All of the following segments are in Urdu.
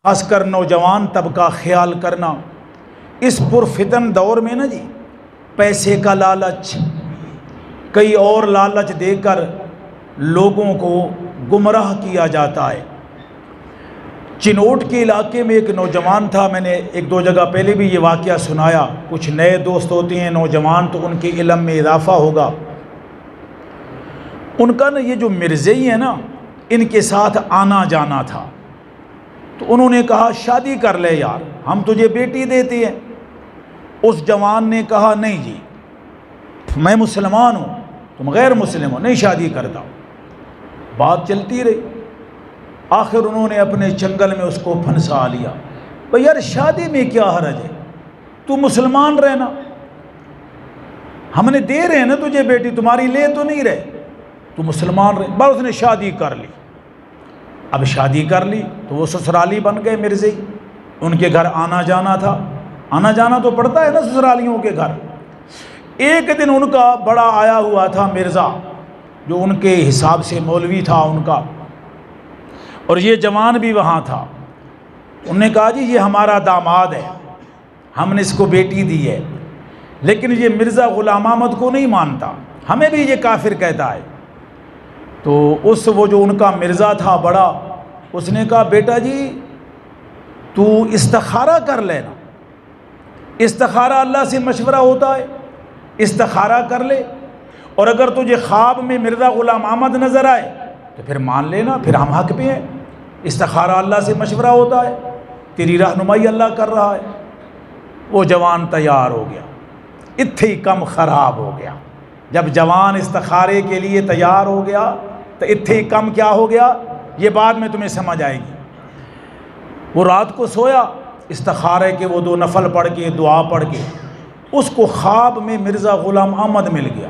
خاص کر نوجوان طبقہ خیال کرنا، اس پرفتن دور میں نا جی پیسے کا لالچ، کئی اور لالچ دے کر لوگوں کو گمراہ کیا جاتا ہے۔ چنوٹ کے علاقے میں ایک نوجوان تھا، میں نے ایک دو جگہ پہلے بھی یہ واقعہ سنایا۔ کچھ نئے دوست ہوتے ہیں نوجوان تو ان کے علم میں اضافہ ہوگا۔ ان کا نا یہ جو مرزئی ہیں نا، ان کے ساتھ آنا جانا تھا، تو انہوں نے کہا شادی کر لے یار، ہم تجھے بیٹی دیتے ہیں۔ اس جوان نے کہا نہیں جی، میں مسلمان ہوں، تم غیر مسلم ہو، نہیں شادی کرتا۔ بات چلتی رہی، آخر انہوں نے اپنے چنگل میں اس کو پھنسا لیا۔ بھئی یار شادی میں کیا حرج ہے، تو مسلمان رہنا، ہم نے دے رہے ہیں نا تجھے بیٹی، تمہاری لے تو نہیں رہے، تو مسلمان رہے۔ بس اس نے شادی کر لی۔ اب شادی کر لی تو وہ سسرالی بن گئے مرزئی، ان کے گھر آنا جانا تھا، آنا جانا تو پڑتا ہے نا سسرالیوں کے گھر۔ ایک دن ان کا بڑا آیا ہوا تھا مرزا، جو ان کے حساب سے مولوی تھا ان کا، اور یہ جوان بھی وہاں تھا۔ انہوں نے کہا جی یہ ہمارا داماد ہے، ہم نے اس کو بیٹی دی ہے، لیکن یہ مرزا غلام احمد کو نہیں مانتا، ہمیں بھی یہ کافر کہتا ہے۔ تو وہ جو ان کا مرزا تھا بڑا، اس نے کہا بیٹا جی تو استخارہ کر لینا، استخارہ اللہ سے مشورہ ہوتا ہے، استخارہ کر لے، اور اگر تجھے خواب میں مرزا غلام احمد نظر آئے تو پھر مان لینا، پھر ہم حق پہ ہیں، استخارہ اللہ سے مشورہ ہوتا ہے، تیری رہنمائی اللہ کر رہا ہے۔ وہ جوان تیار ہو گیا، اتھے ہی کم خراب ہو گیا۔ جب جوان استخارے کے لیے تیار ہو گیا تو اتھے ہی کم کیا ہو گیا، یہ بات میں تمہیں سمجھ آئے گی۔ وہ رات کو سویا، استخارے کے وہ 2 نفل پڑھ کے دعا پڑھ کے اس کو خواب میں مرزا غلام احمد مل گیا۔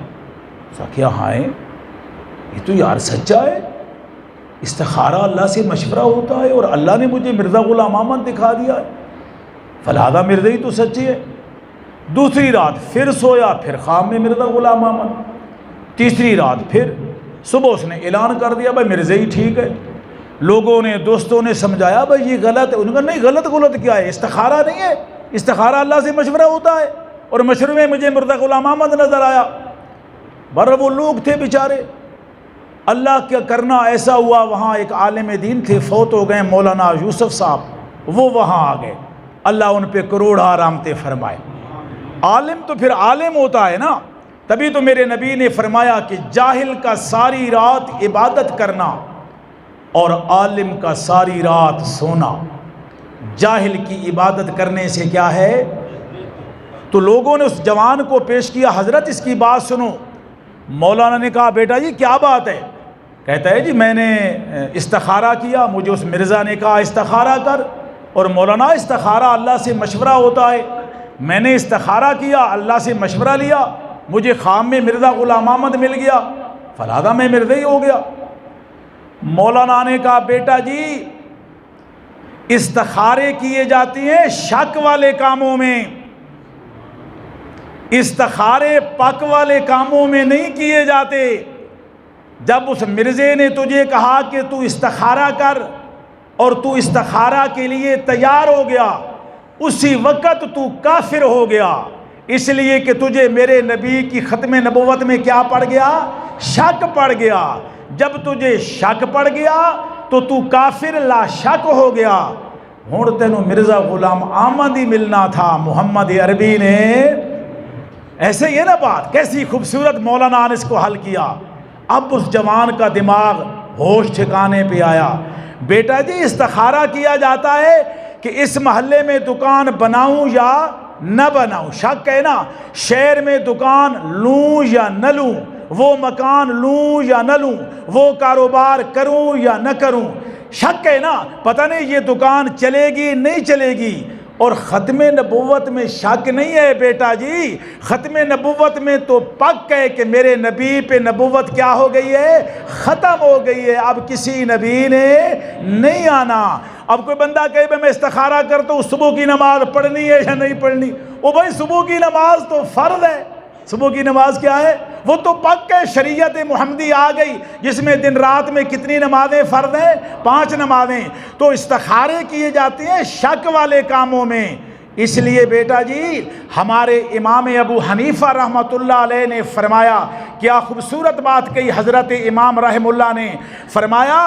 کیا ہائے یہ تو یار سچا ہے، استخارہ اللہ سے مشورہ ہوتا ہے اور اللہ نے مجھے مرزا غلام احمد دکھا دیا ہے، فلہذا مرزئی تو سچی ہے۔ دوسری رات پھر سویا، پھر خواب میں مرزا غلام احمد۔ تیسری رات پھر صبح اس نے اعلان کر دیا بھائی مرزئی ٹھیک ہے۔ لوگوں نے دوستوں نے سمجھایا بھائی یہ غلط ہے، انہوں نے کہا نہیں غلط کیا ہے، استخارہ نہیں ہے، استخارہ اللہ سے مشورہ ہوتا ہے، اور مشورے میں مجھے مرزا غلام احمد نظر آیا۔ وہ لوگ تھے بیچارے، اللہ کیا کرنا ایسا ہوا، وہاں ایک عالم دین تھے، فوت ہو گئے مولانا یوسف صاحب، وہ وہاں آ گئے، اللہ ان پہ کروڑا رحمتیں فرمائے۔ عالم تو پھر عالم ہوتا ہے نا، تبھی تو میرے نبی نے فرمایا کہ جاہل کا ساری رات عبادت کرنا اور عالم کا ساری رات سونا۔ جاہل کی عبادت کرنے سے کیا ہے؟ تو لوگوں نے اس جوان کو پیش کیا، حضرت اس کی بات سنو۔ مولانا نے کہا بیٹا جی کیا بات ہے؟ کہتا ہے جی میں نے استخارہ کیا، مجھے اس مرزا نے کہا استخارہ کر، اور مولانا استخارہ اللہ سے مشورہ ہوتا ہے، میں نے استخارہ کیا، اللہ سے مشورہ لیا، مجھے خواب میں مرزا غلام احمد مل گیا، فلہذا میں مرزئی ہو گیا۔ مولانا نے کہا بیٹا جی استخارے کیے جاتے ہیں شک والے کاموں میں، استخارے پک والے کاموں میں نہیں کیے جاتے۔ جب اس مرزے نے تجھے کہا کہ تو استخارہ کر اور تو استخارہ کے لیے تیار ہو گیا، اسی وقت تو کافر ہو گیا، اس لیے کہ تجھے میرے نبی کی ختم نبوت میں کیا پڑ گیا؟ شک پڑ گیا۔ جب تجھے شک پڑ گیا تو کافر لا شک ہو گیا۔ ہوں تینوں مرزا غلام احمد ہی ملنا تھا، محمد عربی نے۔ ایسے ہی ہے نا بات، کیسی خوبصورت مولانا نے اس کو حل کیا۔ اب اس جوان کا دماغ ہوش ٹھکانے پہ آیا۔ بیٹا جی استخارہ کیا جاتا ہے کہ اس محلے میں دکان بناؤں یا نہ بناؤں، شک ہے نا، شہر میں دکان لوں یا نہ لوں، وہ مکان لوں یا نہ لوں، وہ کاروبار کروں یا نہ کروں، شک ہے نا، پتہ نہیں یہ دکان چلے گی نہیں چلے گی۔ اور ختم نبوت میں شک نہیں ہے بیٹا جی، ختم نبوت میں تو پک ہے کہ میرے نبی پہ نبوت کیا ہو گئی ہے؟ ختم ہو گئی ہے، اب کسی نبی نے نہیں آنا۔ اب کوئی بندہ کہے میں استخارہ کرتا ہوں صبح کی نماز پڑھنی ہے یا نہیں پڑھنی، او بھائی صبح کی نماز تو فرض ہے، صبح کی نماز کیا ہے؟ وہ تو پکے شریعت محمدی آ گئی جس میں دن رات میں کتنی نمازیں فرض ہیں؟ 5 نمازیں. تو استخارے کیے جاتے ہیں شک والے کاموں میں. اس لیے بیٹا جی ہمارے امام ابو حنیفہ رحمۃ اللہ علیہ نے فرمایا، کیا خوبصورت بات کہی حضرت امام رحم اللہ نے، فرمایا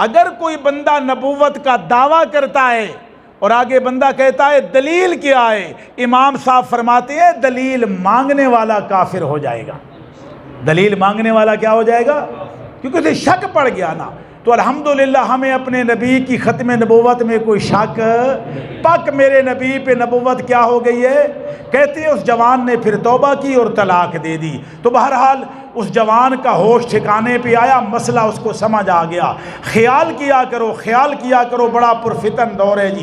اگر کوئی بندہ نبوت کا دعویٰ کرتا ہے اور آگے بندہ کہتا ہے دلیل کیا ہے، امام صاحب فرماتے ہیں دلیل مانگنے والا کافر ہو جائے گا. دلیل مانگنے والا کیا ہو جائے گا؟ کیونکہ اسے شک پڑ گیا نا. تو الحمدللہ ہمیں اپنے نبی کی ختم نبوت میں کوئی شک، پک میرے نبی پہ نبوت کیا ہو گئی ہے. کہتے ہیں اس جوان نے پھر توبہ کی اور طلاق دے دی. تو بہرحال اس جوان کا ہوش ٹھکانے پہ آیا، مسئلہ اس کو سمجھ آ گیا. خیال کیا کرو، خیال کیا کرو، بڑا پرفتن دور ہے جی.